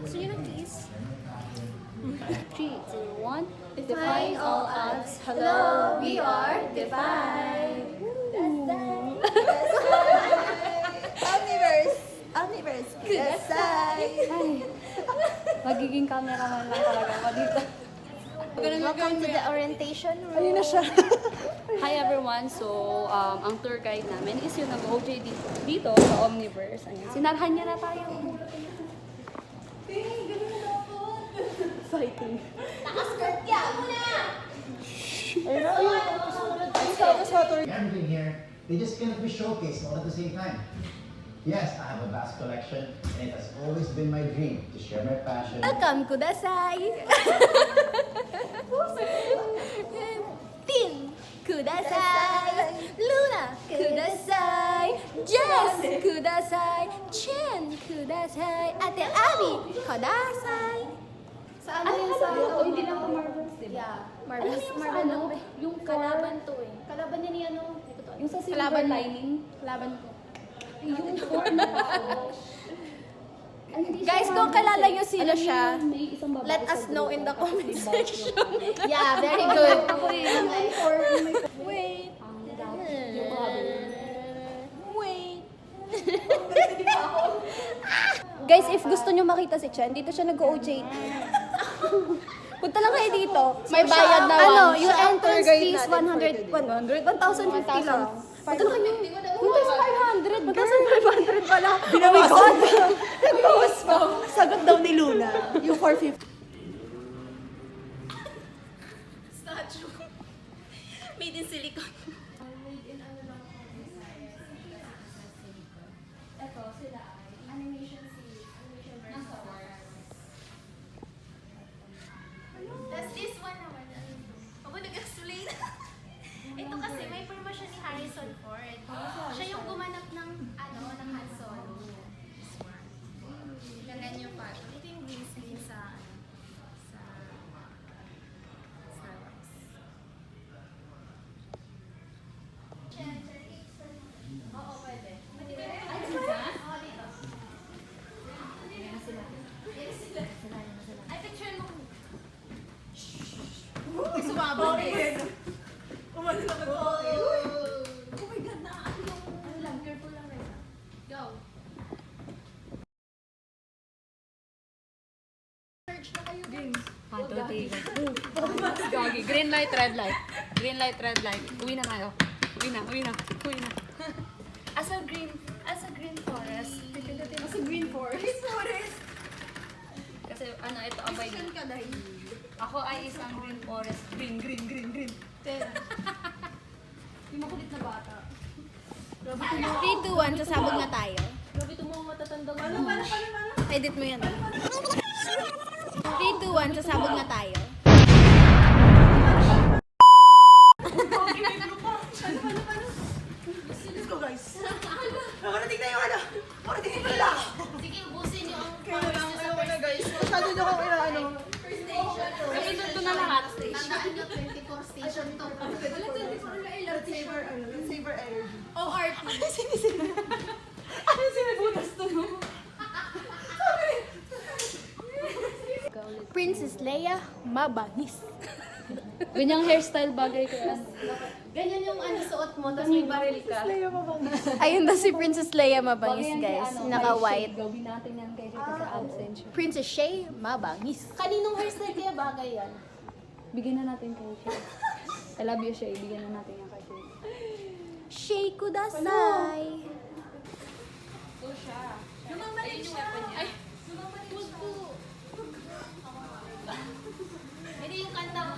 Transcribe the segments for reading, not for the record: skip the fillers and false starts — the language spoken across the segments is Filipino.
Sino ng kiss? 3, 2, 1. Defying all odds. Hello, we are Defy. Omniverse. Kudasai. Ay, magiging cameraman lang talaga ako dito. Welcome to the orientation room. Ayun na siya. Hi everyone! So, ang tour guide namin is yung nag-OJ dito sa Omniverse. Ayan. Sinarhan niya na tayo. Fighting. Nakaskirt ka muna! Everything here, they just cannot be showcased all at the same time. Yes, I have a vast collection, and it has always been my dream to share my passion. Welcome, Kudasai! Tin! Kudasai! Luna! Kudasai! Jess! Kudasai! Chen! Kudasai! Ate Abby! Kudasai! Saan na yun sa... O, hindi lang ito Marvels, diba? Yeah. Marbles. Ano yung Marble ano? lang ba? Yung Kalaban to eh. Kalaban niya ni ano? Yung sa silver Kalaban mo. lining. Kalaban ko. Yung form na tao. Guys, kung kalala nyo sino siya, may isang babae let sa us know in the dulo. comment Diba? section. Yeah, very good. Ako rin. Wait. Ang yung cover. Wait. Guys, if gusto nyo makita si Chen, dito siya nag-OJT. Punta lang kayo dito. May bayad na Ano, one. yung Siya ang entrance tour guide fees, natin 150 lang. Punta lang kayo. Punta sa 500. Punta sa 500 pala. Binawasan. Nagbawas pa. Sagot daw ni Luna. Yung 450. Statue. Made in silicone. Ito, sila ay animation series. Animation version. Tapos this one naman. Ako nag-explain. Ito kasi may pirma siya ni Harrison Ford. Siya yung gumanap ng ng Han Solo. Ganyan yung part. Ito yung green screen sa Star Wars. Oo, pwede. Ay, sila? Oo, dito. Yan sila. Ay, picture mo. Sumabaw eh. Umano na ba? Oh my God, ano lang, careful lang rin. Go. Search na kayo. Gagi. Green light, red light. Green light, red light. Uwi na tayo. Uwi na. As a green forest. As a green forest. Kasi ano, ito abay na. Ka dahil. Ako ay isang green forest. Green. Yung makulit na bata. 3, 2, 1, sasabog na tayo. Grabe ito mga matatandang Edit mo yan. 3, 2, 1, sasabog na tayo. Let's go, guys. Nakarating na yung ano. Nakarating yung pala. Sige, ubusin niyo ang forest niyo sa first guys. Masyado nyo kong inaano. Kasi doon na lahat. Tandaan niyo, 24 station to. Saver energy. ORT. Ano sinibutas to, no? Princess Leia, mabangis. Ganyang hairstyle bagay ko yan. Ganyan yung suot mo, tapos may baril ka. Ayun na si Princess Leia Bagay mabangis, yan guys. kay, Naka-white. Gawin natin yan kay Jessica sa absence. Princess Shay, mabangis. Kaninong hairstyle kaya bagay yan? Bigyan na natin kay Shay. I love you, Shay. Bigyan na natin yan kay Shay. Shay kudasai. Ito siya. Lumamalig siya. Ay, lumamalig siya. Hindi yung kanta mo.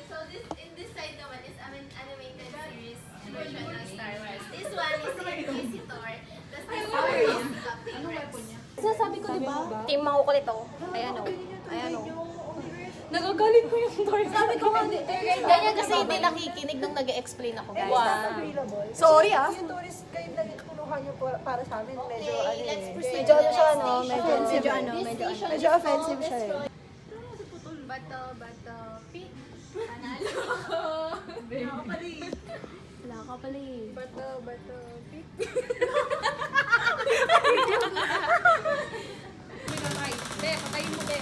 So in this side naman is animated series version ng Star Wars. This one is Inquisitor. Tapos this one is Captain Rex. Sasabi ko, diba? Team makukulit ako. Ayan o. Ayan o. Nagagalit ko yung tour. Sabi ko nga, Ganyan kasi hindi nakikinig nung nag-explain ako, guys. sorry ah. Yung tourist guide na kinuha niyo para sa amin, medyo Okay, let's proceed Medyo to ano the siya, next no? station. Medyo This station medyo offensive is siya eh. called Bato, pink. Panalo ako. Wala ka pala eh. Bato, pink. Patayin mo, be.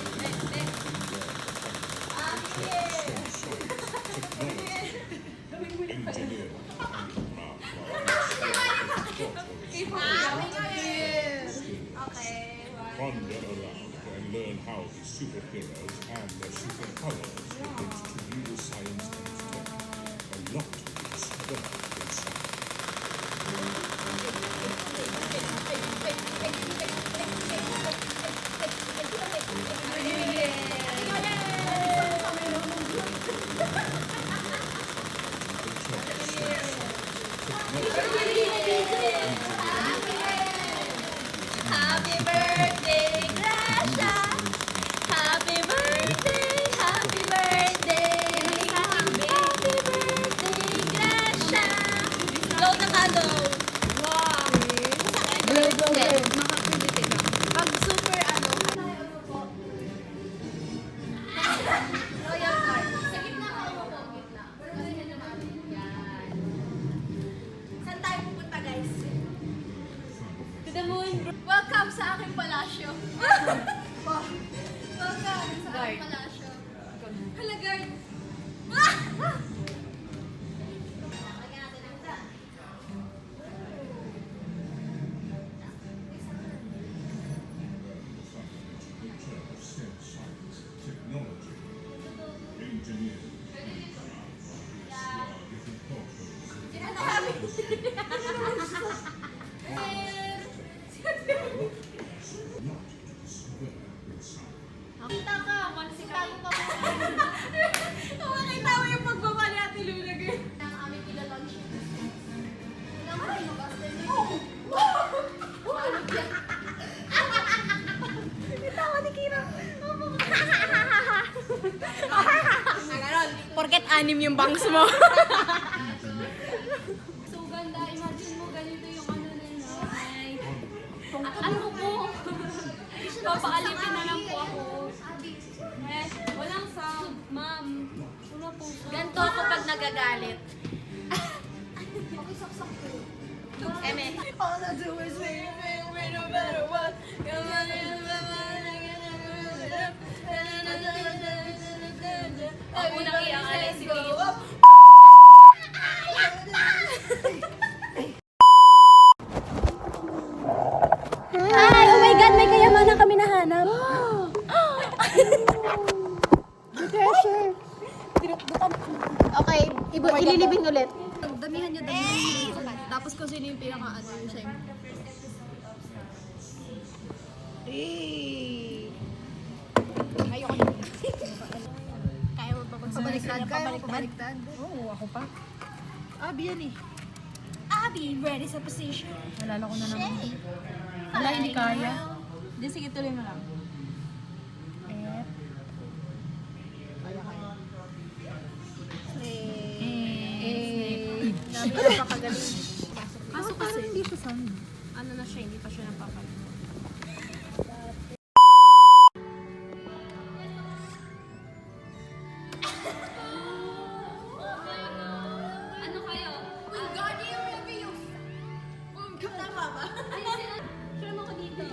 Wander around and learn how the superheroes and their superpowers relate to real science and tech. A lot to discover inside. Happy birthday, Gracia! Happy birthday, happy birthday! Happy birthday, Gracia! Low na ka, low. Pag super Royal card. Sa gitna ka umupo, gitna. Kasi medyo mami. Yan. Saan tayo pupunta, guys? To the moon. Welcome sa aking palasyo. Welcome sa aking palasyo. Hala, guard. Lagyan natin ang daan. Science, technology, engineering, different cultures. Kita ka, mansitago pa mo. Makita mo yung pagbaba ni Ate Luna, girl. Ang aming pila-launch. Ilang mo yung basta niyo. Ano yan? Itawa ni Kira. Porket anim yung bangs mo. So ganda, imagine mo ganito yung ano na yun. Ay, ano po? Papaalipin na lang po ako. Eh, walang sound, ma'am. Wala po sound. Ganto ako pag nagagalit. Eme. All I do is win no matter what. Ang unang iyang alay si Tito. Ay, oh my God, may kayamanan kami nahanap. Okay, ililibing ulit. Damihan niyo, damihan. Tapos kung sino yung pinaka-ano yung siya yung... Kaya mo ba kung pabaliktad? Kaya mo pabaliktad? Oo, ako pa. Abi yan eh. Abby, ready sa position. Nalala ko na naman. Wala, hindi kaya. Hindi, sige, tuloy mo lang. Kaso kasi, hindi pa sound. Ano na siya, hindi pa siya napapalito. Ano kayo? Wingardium Leviosa. Tama ba? Share mo ko dito.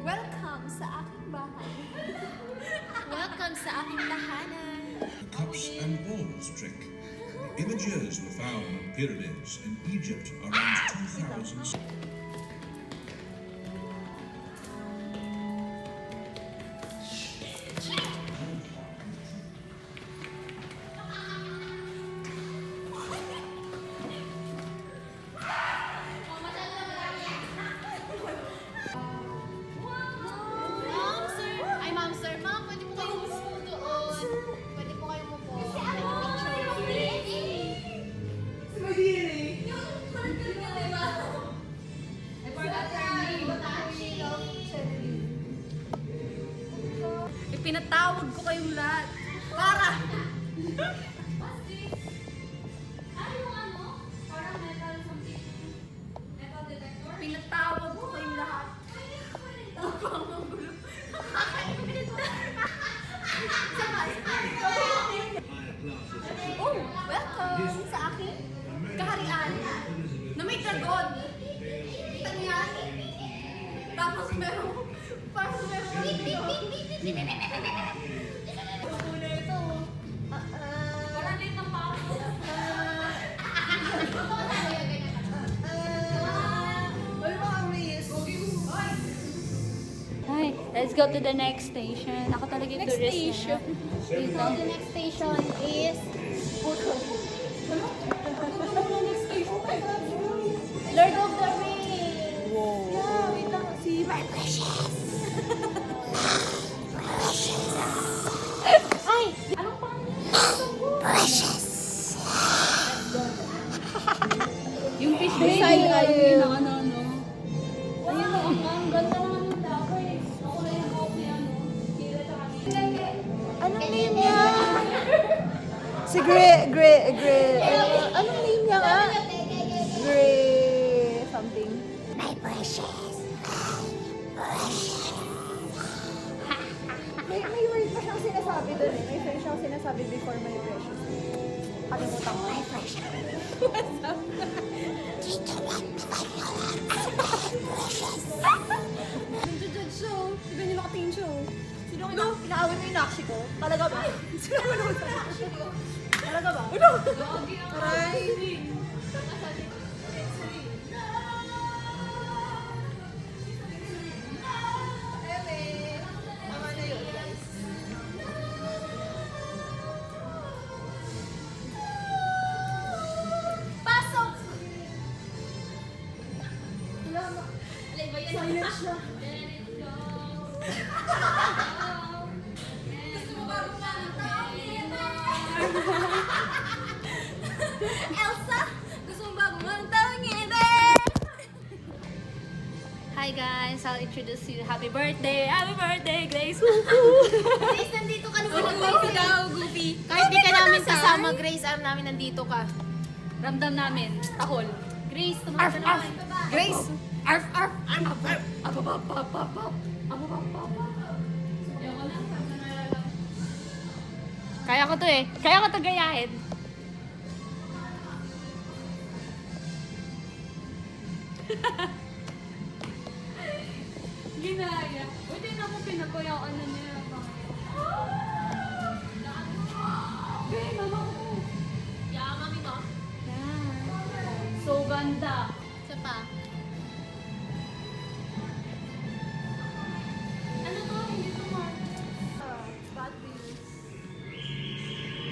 Welcome sa aking bahay. Welcome sa aking tahanan. The cups and balls trick. The images were found on pyramids in Egypt around 2000. Ma'am, sir. Ay, ma'am, sir. Ma'am, pwede po kayo umupo doon. Pwede po kayo umupo. Ipinatawag ko kayong lahat. Para! Pinatawag ko kayong lahat. Sabi Parang meron. Una ito. Parang late ng pako. Ay, mga miss. Hi, let's go to the next station. Ako talaga yung Next tourist station. Dito. The next station is Lord of the Rings. Yeah, wait lang. Si My Precious. Ay! Anong pangalan? Yung fish Beside baby. you. Ano. Ayun, ang ganda naman ng dapo eh. Ako na yung buhok niya, no? Kira sa kanila. Anong name niya? Si anong name niya nga? Gray something. My Precious. May word pa siyang sinasabi doon eh. May friend siyang sinasabi before My Precious. Kalimutan ko. My Precious. Nagja-judge siya. Iba niyo nakatingin siya. Sino inaawin mo yung nakshi ko? Talaga ba? Sino mo naman sa nakshi ko? Talaga ba? Aray! Tama na yun, guys. Pasok! Silence na. Gusto mo ba bumang tao? Elsa! Gusto mo ba bumang tao? Hi guys, I'll introduce you. Happy birthday, Grace! Grace, nandito ka naman. Goofy daw, Goofy. Kahit di ka namin kasama, Grace, alam namin nandito ka. Ramdam namin, tahol. Grace, tumakas na naman. Grace! Arf! Abababababab! Kaya ko to eh. Kaya ko to gayahin. Ginaya. Uy, tingnan mo pinakoy ang ano niya. Hey, mama ko. Yeah, mami mo. Yan. So ganda. Isa pa. Ano to? Hindi to mark. Bad news.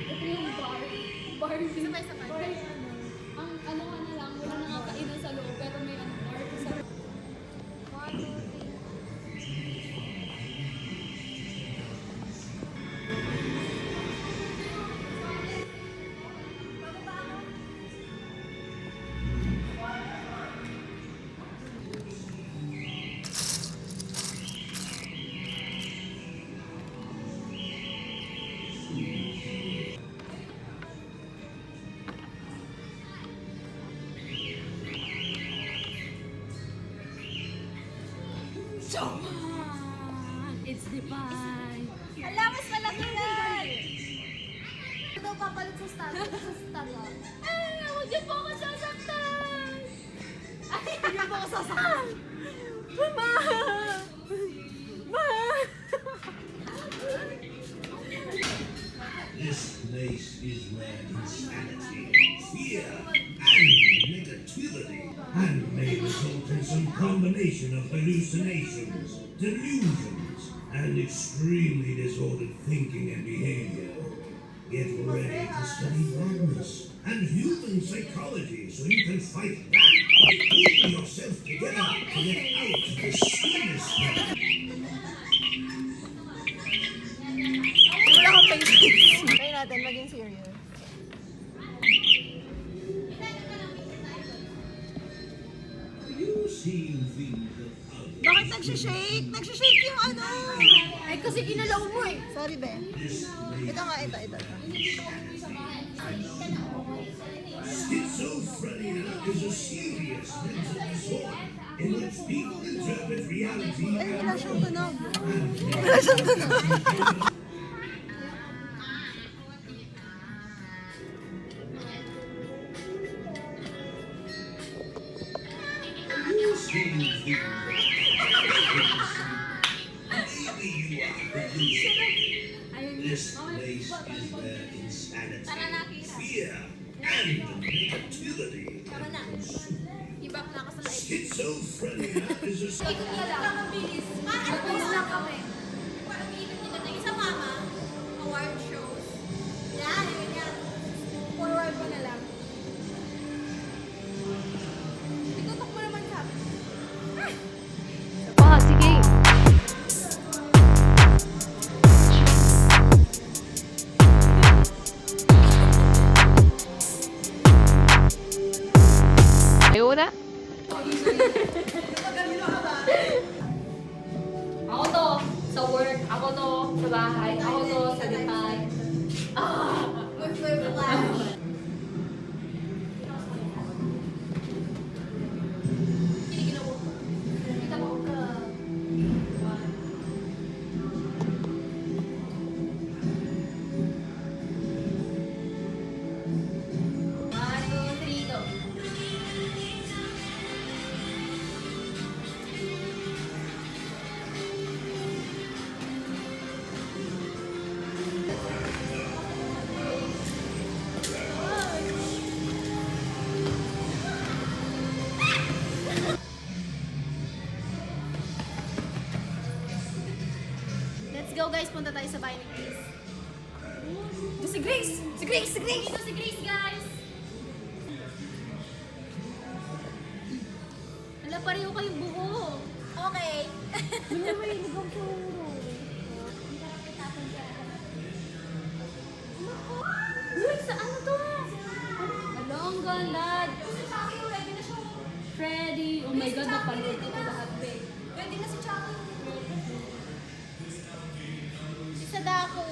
Ito yung bar. Barbie. Isa pa, isa pa. Bar, ano. Ang ano ka na lang, wala nang kainan sa loob, pero may ano, bar sa loob. It's divine. Ala, mas malaki na! Ito papalit sa stand. Sa stand. Ay, huwag niyo po ako sasaktan! Hindi mo ako sasaktan. Ma! Ma! This place is where insanity, fear, and negativity and may result in some combination of hallucinations, delusions, and extremely disordered thinking and behavior. Get ready to study madness and human psychology so you can fight back by pulling yourself together to get out of this stillness. Wala akong patience. Try natin maging serious. You seem things of others. Bakit nagsishake? Nagsishake yung ano. Ay, kasi kinalaw mo eh. Sorry, be. Ito nga, ito. Schizophrenia is a serious mental disorder in which people interpret reality Ay, wala as siyang tunog. Wala siyang tunog. you seem things of others. This place is where insanity, fear, and negativity Ibak na ako sa live. schizophrenia is a Ikot niya lang. Mabilis. Mabilis lang kami. Parang ikot niya natin sa mama. Award shows. Yan, ganyan. Forward mo na lang. Itutok mo naman sa akin. Sige. Ayaw na. Ako to sa work, ako to sa bahay, ako to sa detay. With flash. Kiniginaw ko. Kita mo ka. One, two, three, go. Let's go guys, punta tayo sa bahay ni Grace. Si Grace! Si Grace! Si Grace! Ito si Grace guys! Wala, pareho kayong buo. Okay. Hindi may ligong puro. Uy, sa ano to? Hello, ang ganda. Freddy, oh my God, napanood ko ito lahat, babe. Pwede na si Chucky. Isa dako.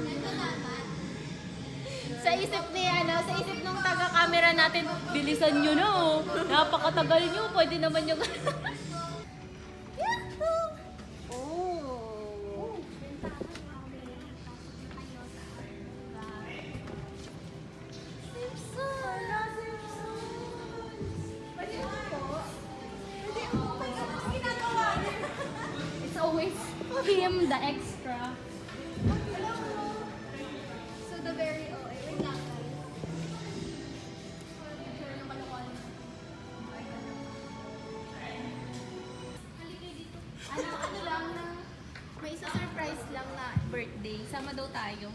Ito naman. Sa isip ni sa isip ng taga-camera natin, bilisan nyo na oh. Napakatagal nyo, pwede naman yung... Oh. Simpson! Wala, Simpson! Pwede mo po? Pwede mo. Oh my God, ano ginagawa niya? It's always him, the extra. Hello! So the very, wait lang guys. Picture ng kalokohan. Halika dito. Ano lang na, may isa surprise lang na birthday. Sama daw tayo.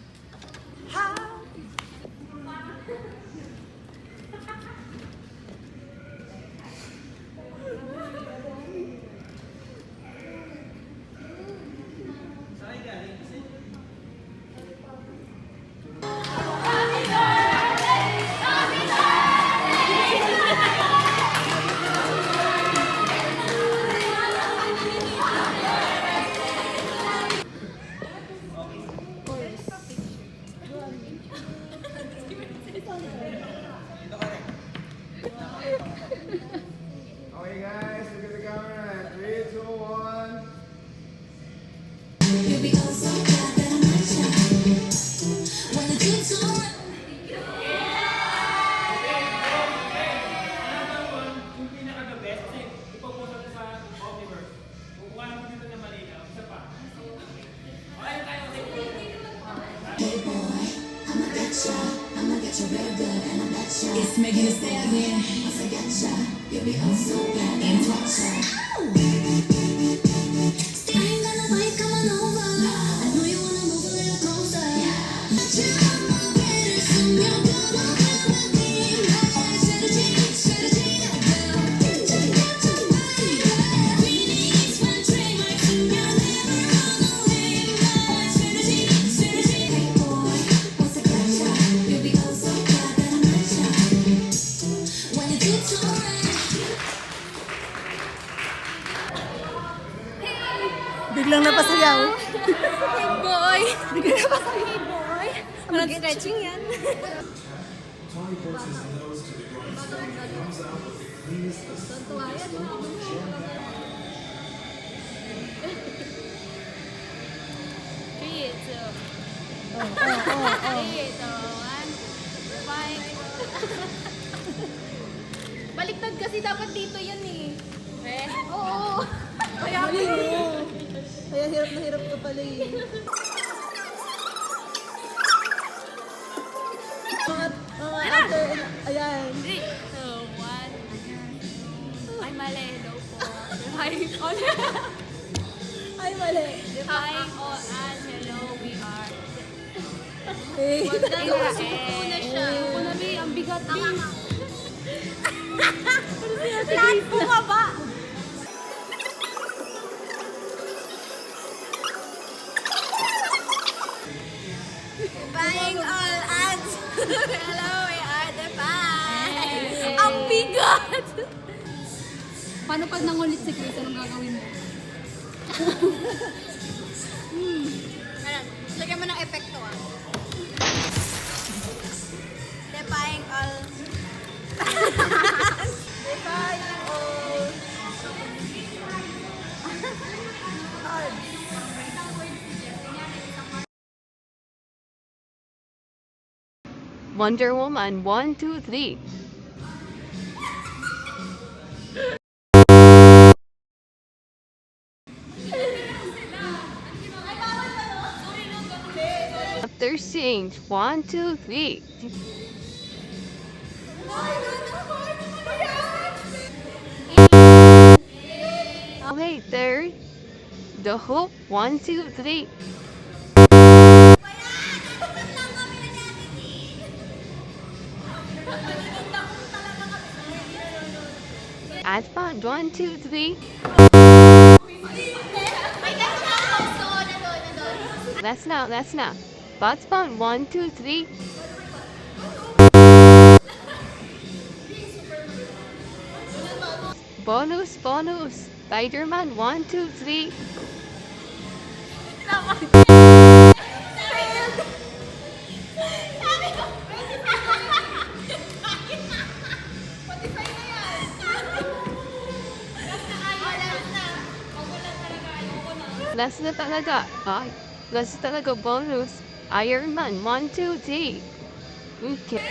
Okay guys, look at the camera. 3, 2, 1. Yung pinaka-the best kasi ipopost natin sa Omniverse. Kukuha naman dito na malinaw. Isa pa. Okay tayo. It's Megan Thee Stallion. I gotcha, you'll be oh so bad and watcha. Staying on the bike, coming over. I know you wanna move a little closer. You're my better, so you're gonna have a thing. Strategy, girl. Check out my Phoenix, one trademark, and you're never on the wing. Strategy. Hey boy, what's the gotcha? You'll be oh so bad and matcha. When you do it right. Biglang napasayaw. Boy! Biglang napasayaw. Hey boy! Walang stretching yan. Tuntua yan. Three, two. Three, two, one. Five. Baliktad kasi dapat dito yan eh. Oo. Kaya hirap na hirap ka pala eh. Mga after, ayan. 3, 2, 1. Ay, mali. Daw po. Defying all. Ay, mali. Defying all odds. Hello, we are. Eh. Una siya. Una, B. Ang bigat, B. Lahat bumaba. Buying all ads. Hello, we are the best. Ang bigat. Paano pag nangulit si Chris? Anong gagawin mo? Ano, lagyan mo ng epekto ah. Defying all. Defying all. Wonder Woman 1, 2, 3. After sing 1, 2, 3. Okay, third. The Hope 1, 2, 3. Adpad 1, 2, 3. That's not. Botspot 1, 2, 3. Bonus. Spider-Man 1, 2, 3. Last na talaga. Ay, last na talaga bonus. Iron Man 1, 2, 3. Okay.